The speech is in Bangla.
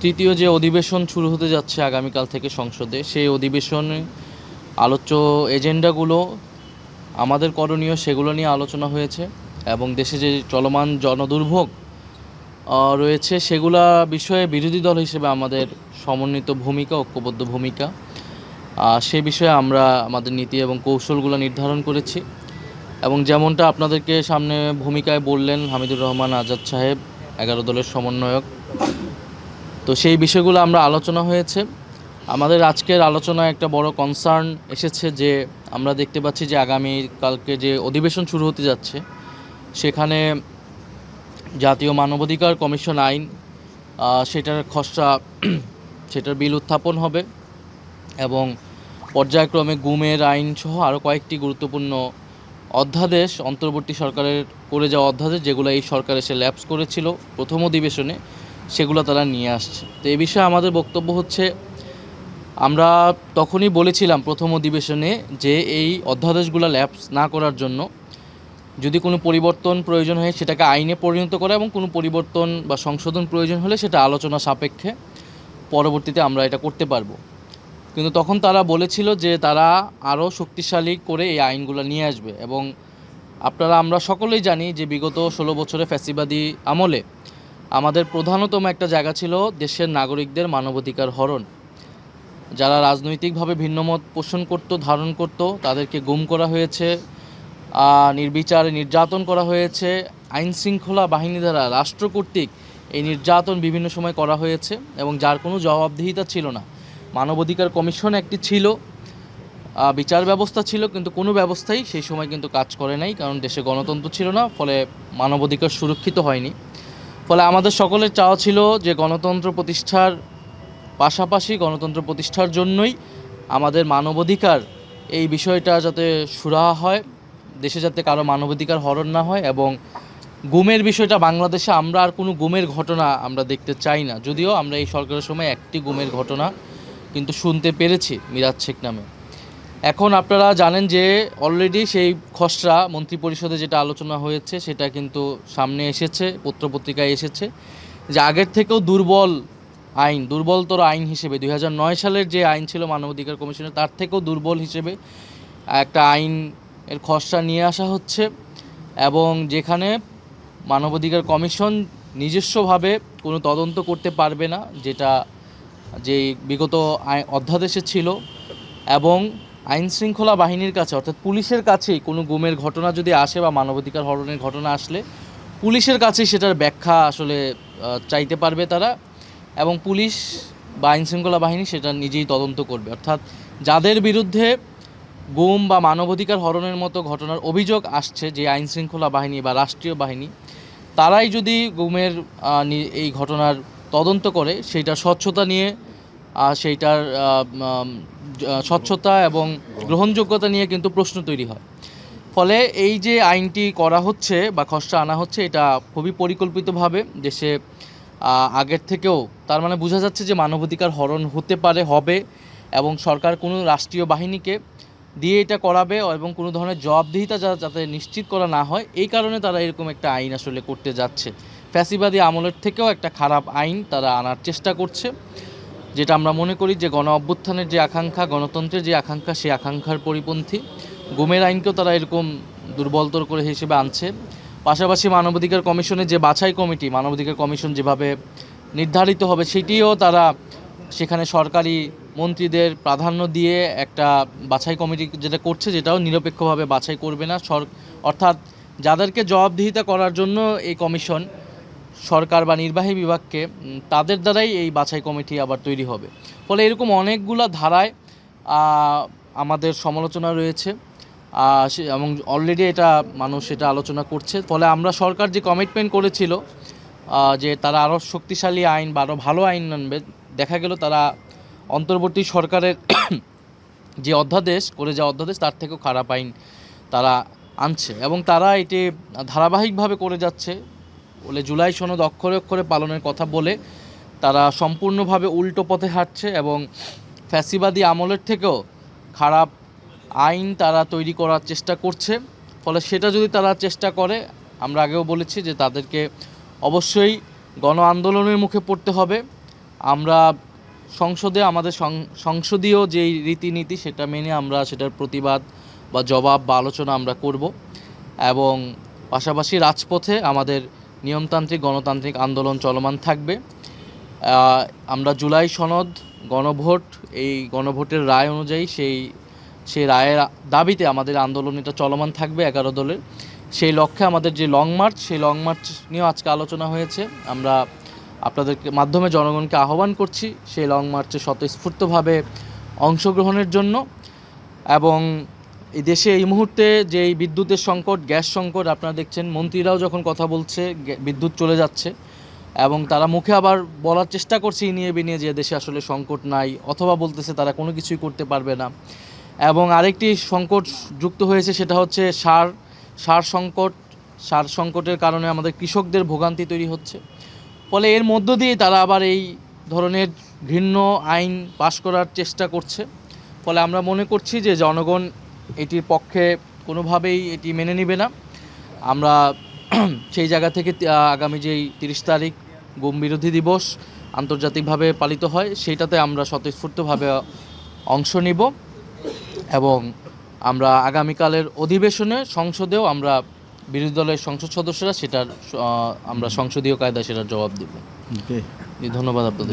তৃতীয় যে অধিবেশন শুরু হতে যাচ্ছে আগামীকাল থেকে সংসদে, সেই অধিবেশনে আলোচ্য এজেন্ডাগুলো আমাদের করণীয় সেগুলো নিয়ে আলোচনা হয়েছে এবং দেশে যে চলমান জনদুর্ভোগ রয়েছে সেগুলা বিষয়ে বিরোধী দল হিসেবে আমাদের সমন্বিত ভূমিকা, ঐক্যবদ্ধ ভূমিকা, সে বিষয়ে আমরা আমাদের নীতি এবং কৌশলগুলো নির্ধারণ করেছি। এবং যেমনটা আপনাদেরকে সামনে ভূমিকায় বললেন হামিদুর রহমান আজাদ সাহেব, 11 দলের সমন্বয়ক, তো সেই বিষয়গুলো আমরা আলোচনা হয়েছে। আমাদের আজকের আলোচনায় একটা বড় কনসার্ন এসেছে যে আমরা দেখতে পাচ্ছি যে আগামীকালকে যে অধিবেশন শুরু হতে যাচ্ছে সেখানে জাতীয় মানবাধিকার কমিশন আইন, সেটার খসড়া, সেটার বিল উত্থাপন হবে এবং পর্যায়ক্রমে গুমের আইন সহ আরও কয়েকটি গুরুত্বপূর্ণ অধ্যাদেশ, অন্তর্বর্তী সরকারের করে যাওয়া অধ্যাদেশ যেগুলো এই সরকার এসে ল্যাপস করেছিল প্রথম অধিবেশনে, সেগুলো তারা নিয়ে আসছে। তো এই বিষয়ে আমাদের বক্তব্য হচ্ছে, আমরা তখনই বলেছিলাম প্রথম অধিবেশনে যে এই অধ্যাদেশগুলো ল্যাপস না করার জন্য যদি কোনো পরিবর্তন প্রয়োজন হয় সেটাকে আইনে পরিণত করা এবং কোনো পরিবর্তন বা সংশোধন প্রয়োজন হলে সেটা আলোচনা সাপেক্ষে পরবর্তীতে আমরা এটা করতে পারবো। কিন্তু তখন তারা বলেছিল যে তারা আরও শক্তিশালী করে এই আইনগুলো নিয়ে আসবে। এবং আমরা সকলেই জানি যে বিগত 16 বছরে ফ্যাসিবাদী আমলে আমাদের প্রধানতম একটা জায়গা ছিল দেশের নাগরিকদের মানবাধিকার হরণ। যারা রাজনৈতিকভাবে ভিন্নমত পোষণ করত, ধারণ করত, তাদেরকে গুম করা হয়েছে, নির্বিচারে নির্যাতন করা হয়েছে, আইনশৃঙ্খলা বাহিনী দ্বারা রাষ্ট্র কর্তৃক এই নির্যাতন বিভিন্ন সময় করা হয়েছে এবং যার কোনো জবাবদিহিতা ছিল না। মানবাধিকার কমিশন একটি ছিল, বিচার ব্যবস্থা ছিল, কিন্তু কোনো ব্যবস্থাই সেই সময় কিন্তু কাজ করে নাই, কারণ দেশে গণতন্ত্র ছিল না, ফলে মানবাধিকার সুরক্ষিত হয়নি। ফলে আমাদের সকলের চাওয়া ছিল যে গণতন্ত্র প্রতিষ্ঠার পাশাপাশি গণতন্ত্র প্রতিষ্ঠার জন্যই আমাদের মানবাধিকার এই বিষয়টা যাতে সুরাহা হয়, দেশে যাতে কারো মানবাধিকার হরণ না হয়। এবং গুমের বিষয়টা বাংলাদেশে আমরা আর কোনো গুমের ঘটনা আমরা দেখতে চাই না, যদিও আমরা এই সরকারের সময় একটি গুমের ঘটনা কিন্তু শুনতে পেরেছি মিরাজ শেখ নামে। এখন আপনারা জানেন যে অলরেডি সেই খসড়া মন্ত্রিপরিষদে যেটা আলোচনা হয়েছে সেটা কিন্তু সামনে এসেছে, পত্রপত্রিকায় এসেছে যে আগের থেকেও দুর্বলতর আইন হিসেবে 2009 সালের যে আইন ছিল মানবাধিকার কমিশনের, তার থেকেও দুর্বল হিসেবে একটা আইনের খসড়া নিয়ে আসা হচ্ছে এবং যেখানে মানবাধিকার কমিশন নিজস্বভাবে কোনো তদন্ত করতে পারবে না, যেটা যেই বিগত অধ্যাদেশে ছিল। এবং আইনশৃঙ্খলা বাহিনীর কাছে অর্থাৎ পুলিশের কাছেই কোনো গুমের ঘটনা যদি আসে বা মানবাধিকার হরণের ঘটনা আসলে পুলিশের কাছেই সেটার ব্যাখ্যা আসলে চাইতে পারবে তারা, এবং পুলিশ বা আইনশৃঙ্খলা বাহিনী সেটা নিজেই তদন্ত করবে। অর্থাৎ যাদের বিরুদ্ধে গুম বা মানবাধিকার হরণের মতো ঘটনার অভিযোগ আসছে, যে আইনশৃঙ্খলা বাহিনী বা রাষ্ট্রীয় বাহিনী, তারাই যদি গুমের এই ঘটনার তদন্ত করে, সেইটার স্বচ্ছতা নিয়ে, সেইটার স্বচ্ছতা এবং গ্রহণযোগ্যতা নিয়ে কিন্তু প্রশ্ন তৈরি হয়। ফলে এই যে আইনটি করা হচ্ছে বা খসড়া আনা হচ্ছে, এটা খুবই পরিকল্পিতভাবে দেশে আগের থেকেও, তার মানে বোঝা যাচ্ছে যে মানবাধিকার হরণ হতে পারে, হবে, এবং সরকার কোনো রাষ্ট্রীয় বাহিনীকে দিয়ে এটা করাবে এবং কোনো ধরনের জবাবদিহিতা যাতে নিশ্চিত করা না হয়, এই কারণে তারা এরকম একটা আইন আসলে করতে যাচ্ছে। ফ্যাসিবাদী আমলের থেকেও একটা খারাপ আইন তারা আনার চেষ্টা করছে, যেটা আমরা মনে করি যে গণ অভ্যুত্থানের যে আকাঙ্ক্ষা, গণতন্ত্রের যে আকাঙ্ক্ষা, সেই আকাঙ্ক্ষার পরিপন্থী। গুমের আইনকেও তারা এরকম দুর্বলতর করে হিসেবে আনছে। পাশাপাশি মানবাধিকার কমিশনের যে বাছাই কমিটি, মানবাধিকার কমিশন যেভাবে নির্ধারিত হবে সেটিও তারা সেখানে সরকারি মন্ত্রীদের প্রাধান্য দিয়ে একটা বাছাই কমিটি যেটা করছে, যেটাও নিরপেক্ষভাবে বাছাই করবে না। অর্থাৎ যাদেরকে জবাবদিহিতা করার জন্য এই কমিশন, সরকার বা নির্বাহী বিভাগকে, তাদের দ্বারাই এই বাছাই কমিটি আবার তৈরি হবে। ফলে এরকম অনেকগুলা ধারায় আমাদের সমালোচনা রয়েছে এবং অলরেডি এটা মানুষ এটা আলোচনা করছে। ফলে আমরা সরকার যে কমিটমেন্ট করেছিল যে তারা আরও শক্তিশালী আইন বা আরও ভালো আইন আনবে, দেখা গেল তারা অন্তর্বর্তী সরকারের যে অধ্যাদেশ করে যাওয়া অধ্যাদেশ, তার থেকেও খারাপ আইন তারা আনছে এবং তারা এটি ধারাবাহিকভাবে করে যাচ্ছে। বলে জুলাই সনদ অক্ষরে অক্ষরে পালনের কথা বলে তারা সম্পূর্ণভাবে উল্টো পথে হাঁটছে এবং ফ্যাসিবাদী আমলের থেকেও খারাপ আইন তারা তৈরি করার চেষ্টা করছে। ফলে সেটা যদি তারা চেষ্টা করে, আমরা আগেও বলেছি যে তাদেরকে অবশ্যই গণ আন্দোলনের মুখে পড়তে হবে, আমরা সংসদে আমাদের সংসদীয় যেই রীতিনীতি সেটা মেনে আমরা সেটার প্রতিবাদ বা জবাব বা আলোচনা আমরা করব এবং পাশাপাশি রাজপথে আমাদের নিয়মতান্ত্রিক গণতান্ত্রিক আন্দোলন চলমান থাকবে। আমরা জুলাই সনদ গণভোট, এই গণভোটের রায় অনুযায়ী সেই রায়ের দাবিতে আমাদের আন্দোলন এটা চলমান থাকবে 11 দলের। সেই লক্ষ্যে আমাদের যে লং মার্চ, সেই লং মার্চ নিয়েও আজকে আলোচনা হয়েছে। আমরা আপনাদেরকে মাধ্যমে জনগণকে আহ্বান করছি সেই লং মার্চে স্বতঃস্ফূর্তভাবে অংশগ্রহণের জন্য। এবং এই দেশে এই মুহূর্তে যে এই বিদ্যুতের সংকট, গ্যাস সংকট, আপনারা দেখছেন মন্ত্রীরাও যখন কথা বলছে বিদ্যুৎ চলে যাচ্ছে এবং তারা মুখে আবার বলার চেষ্টা করছে ইনিয়ে বিনিয়ে যে দেশে আসলে সংকট নাই, অথবা বলতেছে তারা কোনো কিছুই করতে পারবে না। এবং আরেকটি সংকট যুক্ত হয়েছে, সেটা হচ্ছে সার সংকট। সার সংকটের কারণে আমাদের কৃষকদের ভোগান্তি তৈরি হচ্ছে। ফলে এর মধ্য দিয়ে তারা আবার এই ধরনের ঘৃণ্য আইন পাশ করার চেষ্টা করছে। ফলে আমরা মনে করছি যে জনগণ এটির পক্ষে কোনোভাবেই এটি মেনে নেবে না। আমরা সেই জায়গা থেকে আগামী যেই 30 তারিখ গুম বিরোধী দিবস আন্তর্জাতিকভাবে পালিত হয়, সেইটাতে আমরা স্বতঃস্ফূর্তভাবে অংশ নিব এবং আমরা আগামীকালের অধিবেশনে সংসদেও আমরা বিরোধী দলের সংসদ সদস্যরা সেটার আমরা সংসদীয় কায়দায় সেটার জবাব দেব। ধন্যবাদ আপনাদের।